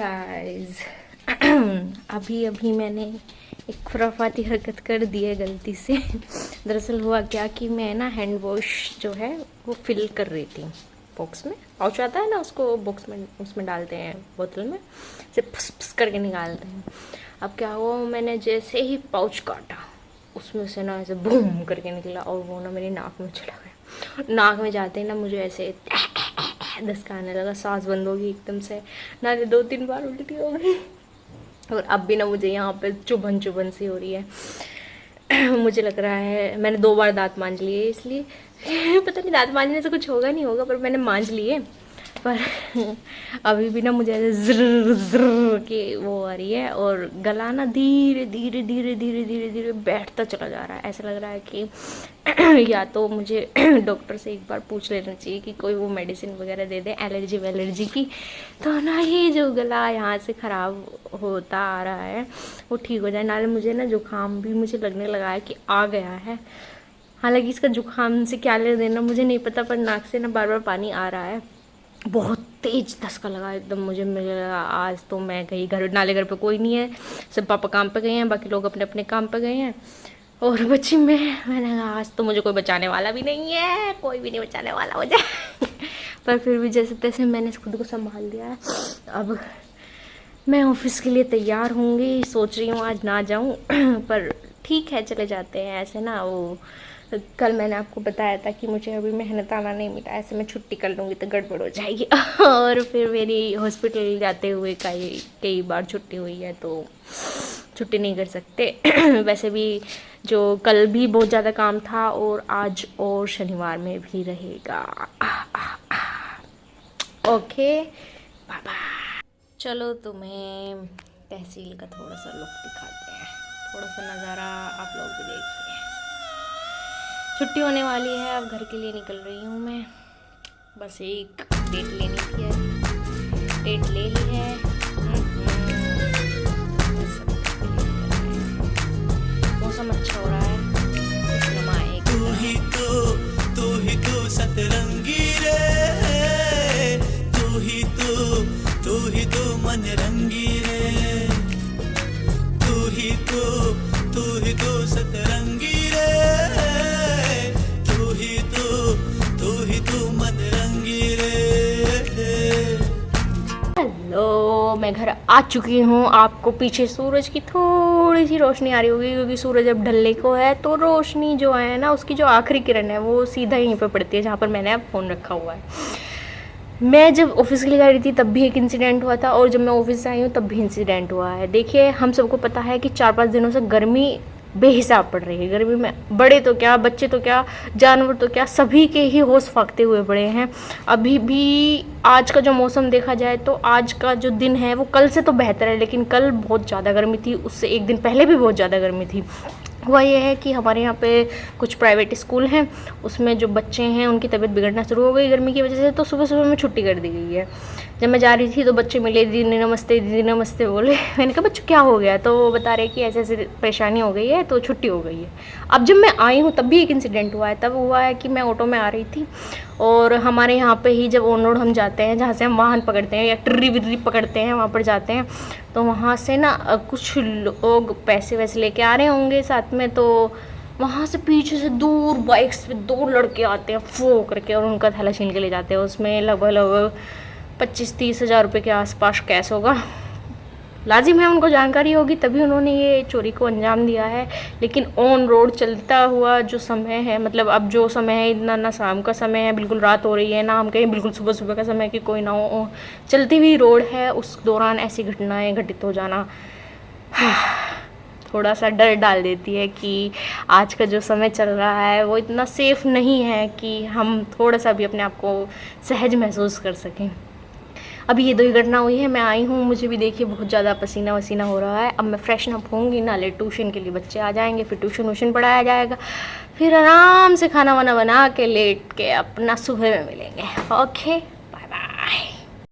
Guys अभी अभी मैंने एक खुराफाती हरकत कर दी है गलती से। दरअसल हुआ क्या कि मैं ना हैंड वॉश जो है वो फिल कर रही थी बॉक्स में। पाउच आता है ना, उसको बॉक्स में उसमें डालते हैं, बोतल में से फस फस करके निकालते हैं। अब क्या हुआ, मैंने जैसे ही पाउच काटा उसमें से ना ऐसे बूम करके निकला और वो ना मेरी नाक में चला गया। नाक में जाते ही ना मुझे ऐसे धसका आने लगा, सांस बंद हो गई एकदम से, ना 2-3 बार उल्टी हो गई और अब भी ना मुझे यहाँ पे चुभन चुभन सी हो रही है। मुझे लग रहा है मैंने 2 बार दांत मांज लिए, इसलिए पता नहीं दांत मांजने से कुछ होगा नहीं होगा, पर मैंने मांज लिए। पर अभी भी ना मुझे ऐसे ज़र्र ज़र्र की वो आ रही है और गला ना धीरे धीरे धीरे धीरे धीरे धीरे बैठता चला जा रहा है। ऐसा लग रहा है कि या तो मुझे डॉक्टर से एक बार पूछ लेना चाहिए कि कोई वो मेडिसिन वगैरह दे दे एलर्जी की, तो ना ये जो गला यहाँ से ख़राब होता आ रहा है वो ठीक हो जाए। नाले मुझे ना जुकाम भी मुझे लगने लगा है कि आ गया है। हालांकि इसका जुकाम से क्या ले देना मुझे नहीं पता, पर नाक से ना बार बार पानी आ रहा है। बहुत तेज धक्का लगा एकदम मुझे लगा आज तो मैं गई घर। नाले घर पे कोई नहीं है, सब पापा काम पे गए हैं, बाकी लोग अपने अपने काम पे गए हैं और बच्ची मैंने कहा आज तो मुझे कोई बचाने वाला भी नहीं है, कोई भी नहीं बचाने वाला मुझे। पर फिर भी जैसे तैसे मैंने खुद को संभाल लिया है। अब मैं ऑफिस के लिए तैयार होंगी, सोच रही हूँ आज ना जाऊँ पर ठीक है चले जाते हैं। ऐसे ना वो कल मैंने आपको बताया था कि मुझे अभी मेहनत आना नहीं मिला, ऐसे मैं छुट्टी कर लूँगी तो गड़बड़ हो जाएगी। और फिर मेरी हॉस्पिटल जाते हुए कई बार छुट्टी हुई है तो छुट्टी नहीं कर सकते। वैसे भी जो कल भी बहुत ज़्यादा काम था और आज और शनिवार में भी रहेगा। Okay bye bye. चलो तुम्हें तहसील का थोड़ा सा लुक दिखाते हैं, थोड़ा सा नज़ारा आप लोग भी देखिए। छुट्टी होने वाली है, अब घर के लिए निकल रही हूँ मैं। बस एक डेट लेनी थी, डेट ले ली है। मौसम अच्छा हो रहा है, खुशनुमा है। तू ही तो सतरंगी रे, तू ही तो मन रंगी रे, तू ही तो सतरंगी रे, तू ही तो मन रंगी रे। हेलो, मैं घर आ चुकी हूँ। आपको पीछे सूरज की थोड़ी सी रोशनी आ रही होगी क्योंकि सूरज अब ढलने को है, तो रोशनी जो है ना उसकी जो आखिरी किरण है वो सीधा यहीं पे पड़ती है जहाँ पर मैंने अब फ़ोन रखा हुआ है। मैं जब ऑफिस के लिए जा रही थी तब भी एक इंसिडेंट हुआ था और जब मैं ऑफिस से आई हूँ तब भी इंसिडेंट हुआ है। देखिए हम सबको पता है कि 4-5 दिनों से गर्मी बेहिसाब पड़ रही है। गर्मी में बड़े तो क्या, बच्चे तो क्या, जानवर तो क्या, सभी के ही होश फाँकते हुए पड़े हैं। अभी भी आज का जो मौसम देखा जाए तो आज का जो दिन है वो कल से तो बेहतर है, लेकिन कल बहुत ज़्यादा गर्मी थी, उससे एक दिन पहले भी बहुत ज़्यादा गर्मी थी। हुआ ये है कि हमारे यहाँ पे कुछ प्राइवेट स्कूल हैं, उसमें जो बच्चे हैं उनकी तबीयत बिगड़ना शुरू हो गई गर्मी की वजह से, तो सुबह सुबह में छुट्टी कर दी गई है। जब मैं जा रही थी तो बच्चे मिले, दीदी नमस्ते बोले। मैंने कहा बच्चों क्या हो गया, तो वो बता रहे कि ऐसे ऐसे परेशानी हो गई है तो छुट्टी हो गई है। अब जब मैं आई हूँ तब भी एक इंसिडेंट हुआ है। तब हुआ है कि मैं ऑटो में आ रही थी और हमारे यहाँ पे ही जब ऑन रोड हम जाते हैं जहाँ से हम वाहन पकड़ते हैं या ट्री विर्री पकड़ते हैं वहाँ पर जाते हैं, तो वहाँ से ना कुछ लोग पैसे वैसे लेके आ रहे होंगे साथ में, तो वहाँ से पीछे से दूर बाइक्स पे 2 लड़के आते हैं फो करके और उनका थैला छीन के ले जाते हैं। उसमें लगभग 25-30 हज़ार रुपये के आसपास कैश होगा। लाजिम है उनको जानकारी होगी तभी उन्होंने ये चोरी को अंजाम दिया है। लेकिन ऑन रोड चलता हुआ जो समय है, मतलब अब जो समय है इतना ना शाम का समय है, बिल्कुल रात हो रही है, ना हम कहीं बिल्कुल सुबह सुबह का समय कि कोई ना हो, चलती हुई रोड है, उस दौरान ऐसी घटनाएं घटित हो जाना थोड़ा सा डर डाल देती है कि आज का जो समय चल रहा है वो इतना सेफ़ नहीं है कि हम थोड़ा सा भी अपने आप को सहज महसूस कर सकें। अभी ये 2 ही घटना हुई है, मैं आई हूँ, मुझे भी देखिए बहुत ज़्यादा पसीना वसीना हो रहा है। अब मैं फ्रेशन अप होंगी, नाले ट्यूशन के लिए बच्चे आ जाएंगे, फिर ट्यूशन व्यूशन पढ़ाया जाएगा, फिर आराम से खाना वाना बना के लेट के अपना सुबह में मिलेंगे। ओके।